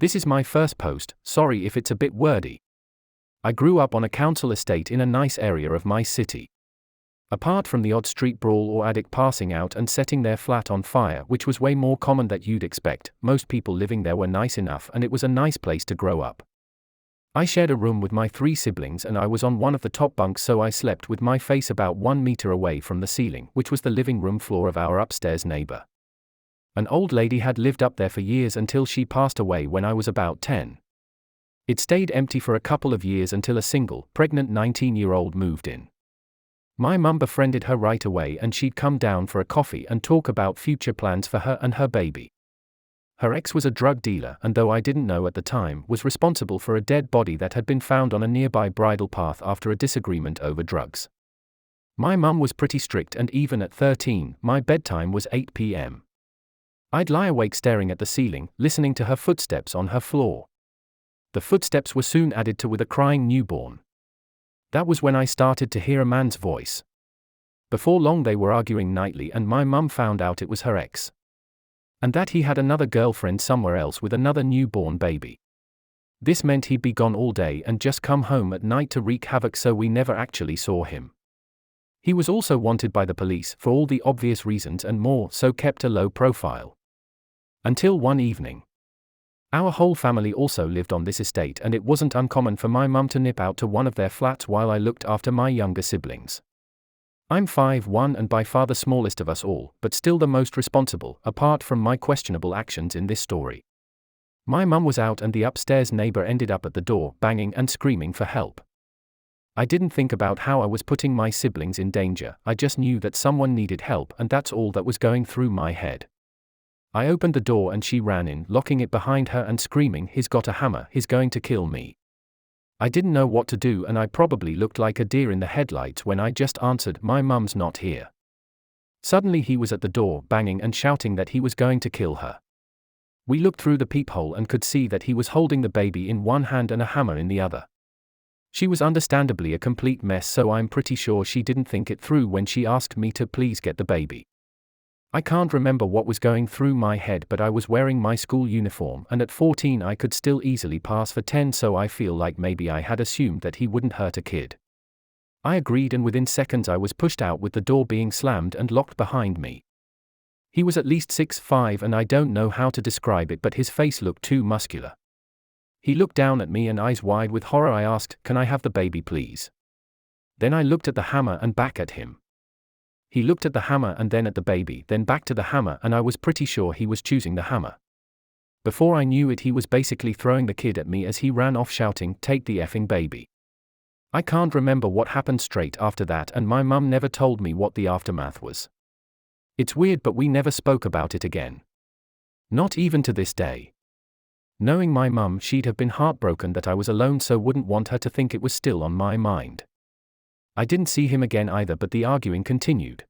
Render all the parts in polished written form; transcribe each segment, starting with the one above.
This is my first post, sorry if it's a bit wordy. I grew up on a council estate in a nice area of my city. Apart from the odd street brawl or addict passing out and setting their flat on fire, which was way more common than you'd expect, most people living there were nice enough and it was a nice place to grow up. I shared a room with my 3 siblings and I was on one of the top bunks, so I slept with my face about 1 meter away from the ceiling, which was the living room floor of our upstairs neighbor. An old lady had lived up there for years until she passed away when I was about 10. It stayed empty for a couple of years until a single, pregnant 19-year-old moved in. My mum befriended her right away and she'd come down for a coffee and talk about future plans for her and her baby. Her ex was a drug dealer and, though I didn't know at the time, was responsible for a dead body that had been found on a nearby bridle path after a disagreement over drugs. My mum was pretty strict and even at 13, my bedtime was 8 p.m. I'd lie awake staring at the ceiling, listening to her footsteps on her floor. The footsteps were soon added to with a crying newborn. That was when I started to hear a man's voice. Before long they were arguing nightly and my mum found out it was her ex. And that he had another girlfriend somewhere else with another newborn baby. This meant he'd be gone all day and just come home at night to wreak havoc, so we never actually saw him. He was also wanted by the police for all the obvious reasons and more, so kept a low profile. Until one evening. Our whole family also lived on this estate and it wasn't uncommon for my mum to nip out to one of their flats while I looked after my younger siblings. I'm 5'1" and by far the smallest of us all, but still the most responsible, apart from my questionable actions in this story. My mum was out and the upstairs neighbor ended up at the door, banging and screaming for help. I didn't think about how I was putting my siblings in danger, I just knew that someone needed help and that's all that was going through my head. I opened the door and she ran in, locking it behind her and screaming, "He's got a hammer, he's going to kill me." I didn't know what to do and I probably looked like a deer in the headlights when I just answered, "My mum's not here." Suddenly he was at the door, banging and shouting that he was going to kill her. We looked through the peephole and could see that he was holding the baby in one hand and a hammer in the other. She was understandably a complete mess, so I'm pretty sure she didn't think it through when she asked me to please get the baby. I can't remember what was going through my head, but I was wearing my school uniform and at 14 I could still easily pass for 10, so I feel like maybe I had assumed that he wouldn't hurt a kid. I agreed and within seconds I was pushed out with the door being slammed and locked behind me. He was at least 6'5" and I don't know how to describe it, but his face looked too muscular. He looked down at me and eyes wide with horror I asked, "Can I have the baby please?" Then I looked at the hammer and back at him. He looked at the hammer and then at the baby, then back to the hammer, and I was pretty sure he was choosing the hammer. Before I knew it, he was basically throwing the kid at me as he ran off shouting, "Take the effing baby." I can't remember what happened straight after that and my mum never told me what the aftermath was. It's weird, but we never spoke about it again. Not even to this day. Knowing my mum, she'd have been heartbroken that I was alone, so wouldn't want her to think it was still on my mind. I didn't see him again either, but the arguing continued.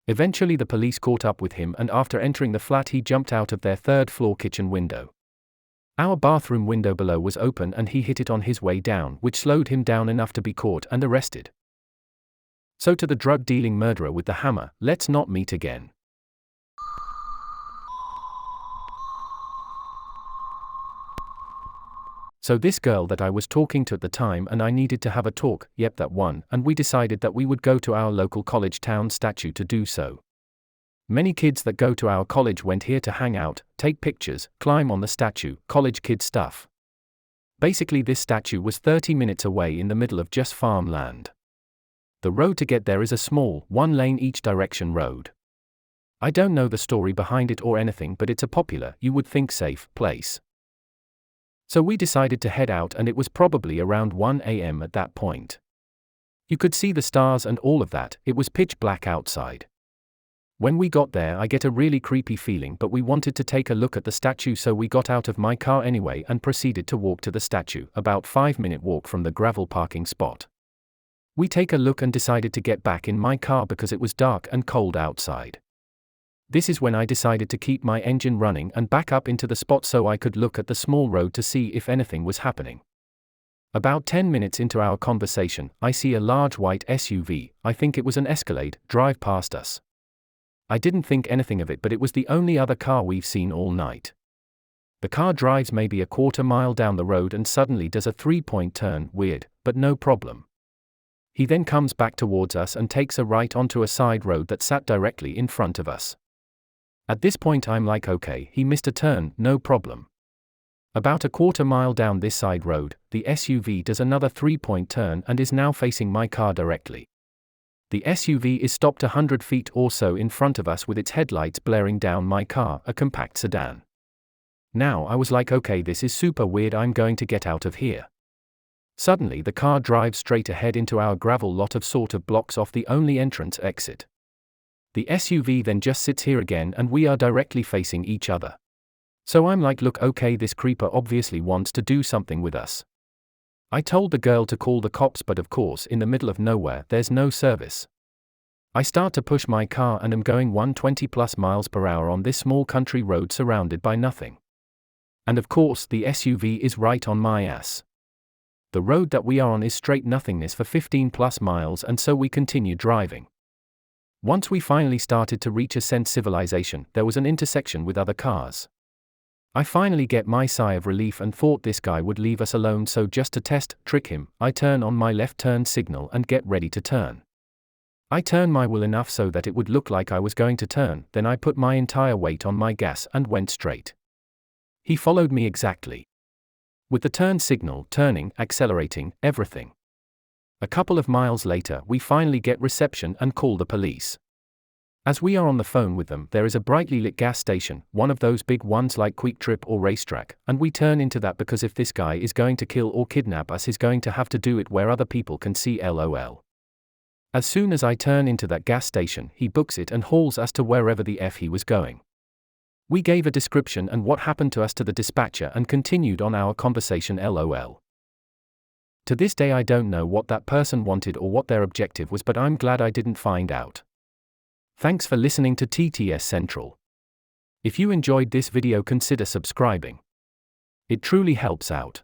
Eventually the police caught up with him and after entering the flat he jumped out of their 3rd floor kitchen window. Our bathroom window below was open and he hit it on his way down, which slowed him down enough to be caught and arrested. So to the drug-dealing murderer with the hammer, let's not meet again. So this girl that I was talking to at the time and I needed to have a talk, yep, that one, and we decided that we would go to our local college town statue to do so. Many kids that go to our college went here to hang out, take pictures, climb on the statue, college kid stuff. Basically this statue was 30 minutes away in the middle of just farmland. The road to get there is a small, 1-lane each direction road. I don't know the story behind it or anything, but it's a popular, you would think safe, place. So we decided to head out and it was probably around 1 a.m. at that point. You could see the stars and all of that, it was pitch black outside. When we got there I get a really creepy feeling, but we wanted to take a look at the statue, so we got out of my car anyway and proceeded to walk to the statue, about 5-minute walk from the gravel parking spot. We take a look and decided to get back in my car because it was dark and cold outside. This is when I decided to keep my engine running and back up into the spot so I could look at the small road to see if anything was happening. About 10 minutes into our conversation, I see a large white SUV, I think it was an Escalade, drive past us. I didn't think anything of it, but it was the only other car we've seen all night. The car drives maybe a quarter mile down the road and suddenly does a 3-point turn, weird, but no problem. He then comes back towards us and takes a right onto a side road that sat directly in front of us. At this point I'm like, okay, he missed a turn, no problem. About a quarter mile down this side road, the SUV does another 3-point turn and is now facing my car directly. The SUV is stopped 100 feet or so in front of us with its headlights blaring down my car, a compact sedan. Now I was like, okay, this is super weird, I'm going to get out of here. Suddenly the car drives straight ahead into our gravel lot of sort of blocks off the only entrance exit. The SUV then just sits here again and we are directly facing each other. So I'm like, look, okay, this creeper obviously wants to do something with us. I told the girl to call the cops, but of course in the middle of nowhere there's no service. I start to push my car and am going 120 plus miles per hour on this small country road surrounded by nothing. And of course the SUV is right on my ass. The road that we are on is straight nothingness for 15 plus miles, and so we continue driving. Once we finally started to reach a sense civilization, there was an intersection with other cars. I finally get my sigh of relief and thought this guy would leave us alone, so just to trick him, I turn on my left turn signal and get ready to turn. I turn my wheel enough so that it would look like I was going to turn, then I put my entire weight on my gas and went straight. He followed me exactly. With the turn signal, turning, accelerating, everything. A couple of miles later, we finally get reception and call the police. As we are on the phone with them, there is a brightly lit gas station, one of those big ones like Quick Trip or Racetrack, and we turn into that because if this guy is going to kill or kidnap us, he's going to have to do it where other people can see, lol. As soon as I turn into that gas station, he books it and hauls us to wherever the F he was going. We gave a description and what happened to us to the dispatcher and continued on our conversation, lol. To this day I don't know what that person wanted or what their objective was, but I'm glad I didn't find out. Thanks for listening to TTS Central. If you enjoyed this video, consider subscribing. It truly helps out.